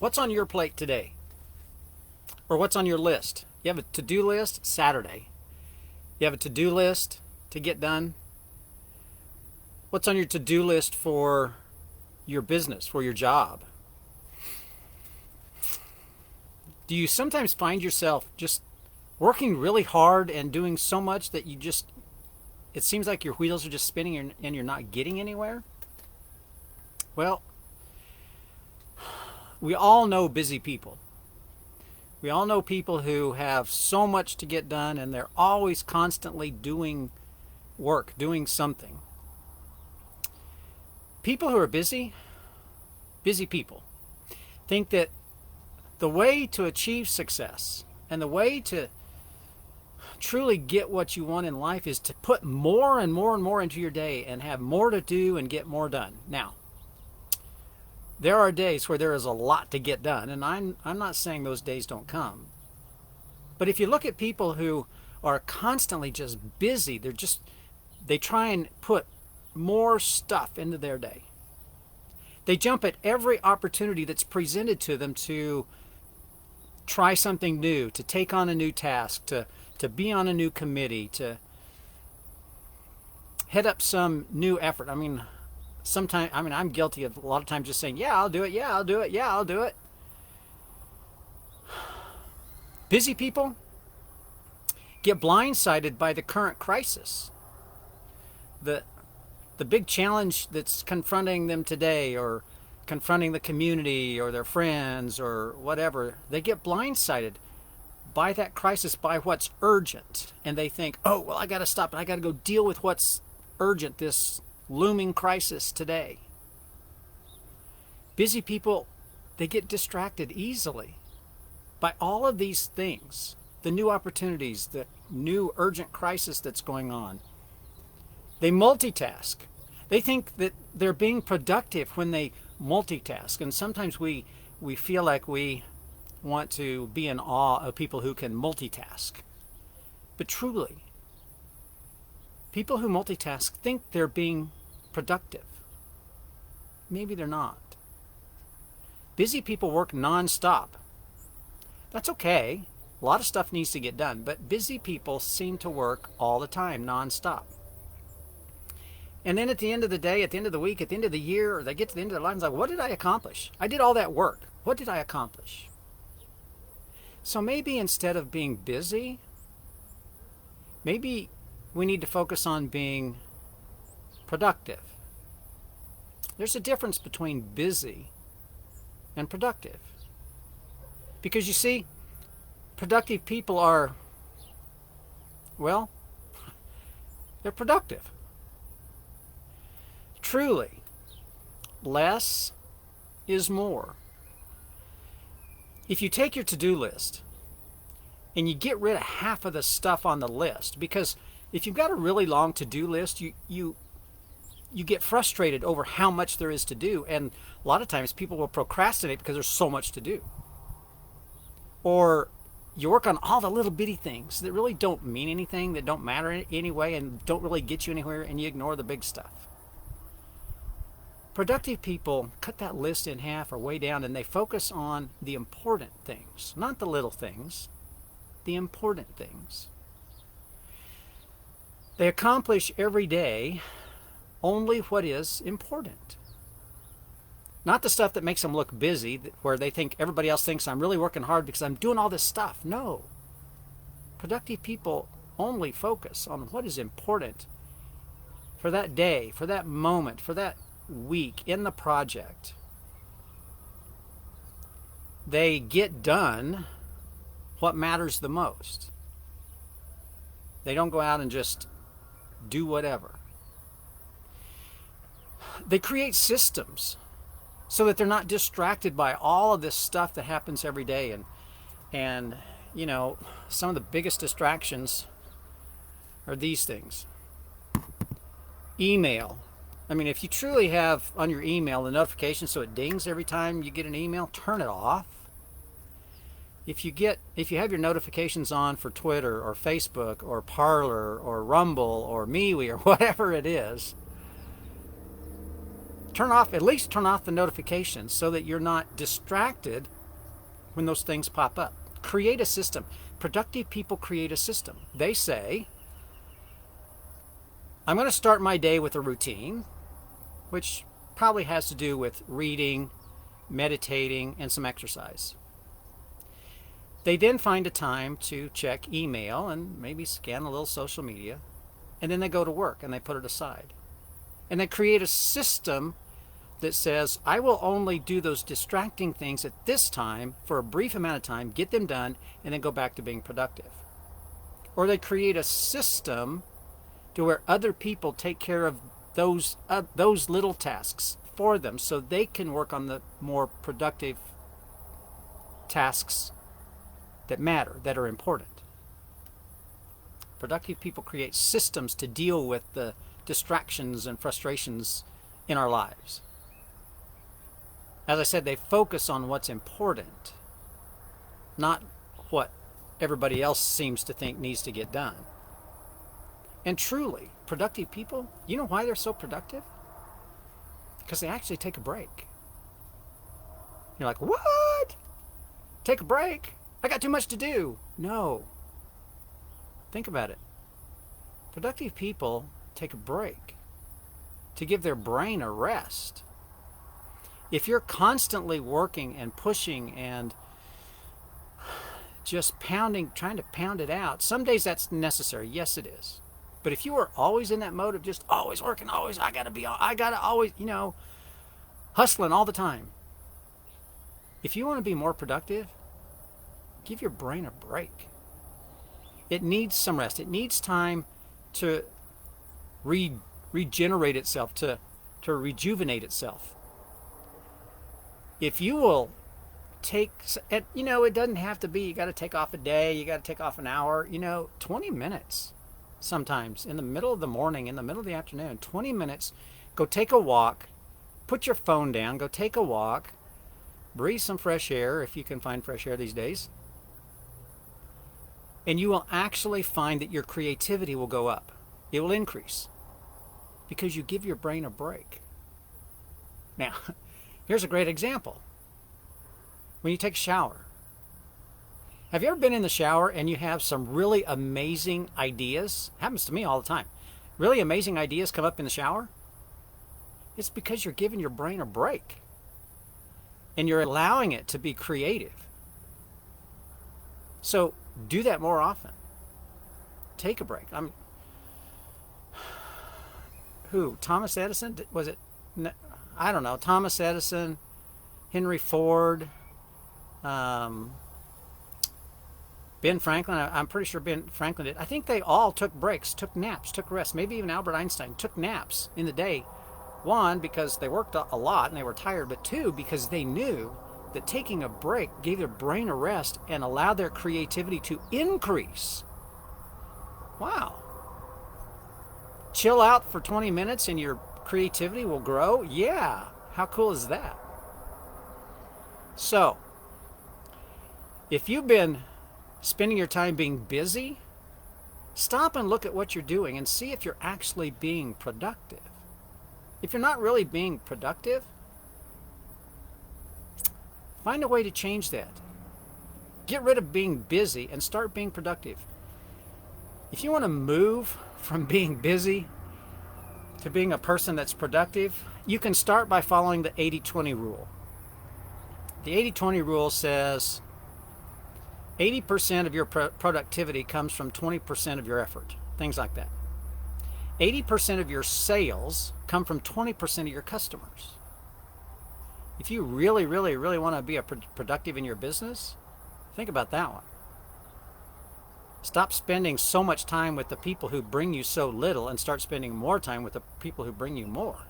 What's on your plate today? Or what's on your list? You have a to-do list, Saturday. You have a to-do list to get done. What's on your to-do list for your business, for your job? Do you sometimes find yourself just working really hard and doing so much that it seems like your wheels are just spinning and you're not getting anywhere? Well, we all know busy people. We all know people who have so much to get done and they're always constantly doing work, doing something. People who are busy people, think that the way to achieve success and the way to truly get what you want in life is to put more and more and more into your day and have more to do and get more done. Now, there are days where there is a lot to get done, and I'm not saying those days don't come. But if you look at people who are constantly just busy, they try and put more stuff into their day. They jump at every opportunity that's presented to them to try something new, to take on a new task, to be on a new committee, to head up some new effort. I'm guilty of a lot of times just saying, yeah, I'll do it, yeah, I'll do it, yeah, I'll do it. Busy people get blindsided by the current crisis. The big challenge that's confronting them today, or confronting the community or their friends or whatever, they get blindsided by that crisis, by what's urgent. And they think, oh, well, I got to stop and I got to go deal with what's urgent, this looming crisis today. Busy people, they get distracted easily by all of these things, the new opportunities, the new urgent crisis that's going on. They multitask. They think that they're being productive when they multitask. And sometimes we feel like we want to be in awe of people who can multitask. But truly, people who multitask think they're being productive. Maybe they're not. Busy people work non-stop. That's okay. A lot of stuff needs to get done, but busy people seem to work all the time, non-stop. And then at the end of the day, at the end of the week, at the end of the year, or they get to the end of their life and it's like, what did I accomplish? I did all that work. What did I accomplish? So maybe instead of being busy, maybe we need to focus on being productive. There's a difference between busy and productive. Because you see, productive people are, well, they're productive. Truly, less is more. If you take your to-do list and you get rid of half of the stuff on the list, because if you've got a really long to-do list, you get frustrated over how much there is to do, and a lot of times people will procrastinate because there's so much to do. Or you work on all the little bitty things that really don't mean anything, that don't matter anyway, and don't really get you anywhere, and you ignore the big stuff. Productive people cut that list in half or way down, and they focus on the important things, not the little things, the important things. They accomplish every day only what is important. Not the stuff that makes them look busy, where they think everybody else thinks I'm really working hard because I'm doing all this stuff. No. Productive people only focus on what is important for that day, for that moment, for that week in the project. They get done what matters the most. They don't go out and just do whatever. They create systems so that they're not distracted by all of this stuff that happens every day. And you know, some of the biggest distractions are these things. Email. I mean, if you truly have on your email the notification so it dings every time you get an email, turn it off. If you have your notifications on for Twitter or Facebook or Parler or Rumble or MeWe or whatever it is, At least turn off the notifications so that you're not distracted when those things pop up. Create a system. Productive people create a system. They say, I'm going to start my day with a routine, which probably has to do with reading, meditating, and some exercise. They then find a time to check email and maybe scan a little social media, and then they go to work and they put it aside. And they create a system that says, I will only do those distracting things at this time for a brief amount of time, get them done, and then go back to being productive. Or they create a system to where other people take care of those little tasks for them so they can work on the more productive tasks that matter, that are important. Productive people create systems to deal with the distractions and frustrations in our lives. As I said, they focus on what's important, not what everybody else seems to think needs to get done. And truly, productive people, you know why they're so productive? Because they actually take a break. You're like, what? Take a break? I got too much to do. No. Think about it. Productive people take a break to give their brain a rest. If you're constantly working and pushing and just pounding, trying to pound it out, some days that's necessary. Yes, it is. But if you are always in that mode of just always working, I gotta always, hustling all the time. If you want to be more productive, give your brain a break. It needs some rest. It needs time to regenerate itself, to rejuvenate itself. If you will take, it doesn't have to be, you got to take off a day, you got to take off an hour, 20 minutes sometimes in the middle of the morning, in the middle of the afternoon, 20 minutes, go take a walk, put your phone down, go take a walk, breathe some fresh air if you can find fresh air these days. And you will actually find that your creativity will go up. It will increase because you give your brain a break. Now, here's a great example. When you take a shower. Have you ever been in the shower and you have some really amazing ideas? It happens to me all the time. Really amazing ideas come up in the shower. It's because you're giving your brain a break. And you're allowing it to be creative. So do that more often. Take a break. Thomas Edison? Was it? I don't know. Thomas Edison, Henry Ford, Ben Franklin. I'm pretty sure Ben Franklin did. I think they all took breaks, took naps, took rest. Maybe even Albert Einstein took naps in the day. One, because they worked a lot and they were tired, but two, because they knew that taking a break gave their brain a rest and allowed their creativity to increase. Wow. Chill out for 20 minutes and your creativity will grow? Yeah. How cool is that? So, if you've been spending your time being busy, stop and look at what you're doing and see if you're actually being productive. If you're not really being productive, find a way to change that. Get rid of being busy and start being productive. If you want to move from being busy to being a person that's productive, you can start by following the 80-20 rule. The 80-20 rule says 80% of your productivity comes from 20% of your effort, things like that. 80% of your sales come from 20% of your customers. If you really, really, really want to be productive in your business, think about that one. Stop spending so much time with the people who bring you so little and start spending more time with the people who bring you more.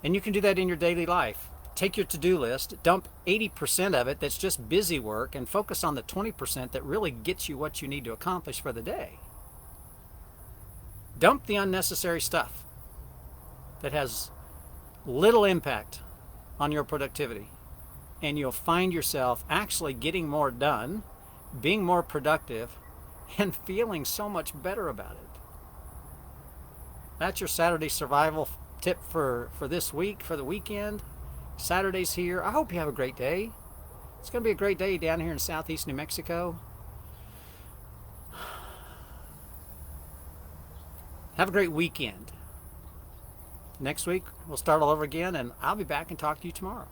And you can do that in your daily life. Take your to-do list, dump 80% of it that's just busy work, and focus on the 20% that really gets you what you need to accomplish for the day. Dump the unnecessary stuff that has little impact on your productivity, and you'll find yourself actually getting more done, being more productive, and feeling so much better about it. That's your Saturday survival tip for this week, for the weekend. Saturday's here. I hope you have a great day. It's going to be a great day down here in southeast New Mexico. Have a great weekend. Next week, we'll start all over again, and I'll be back and talk to you tomorrow.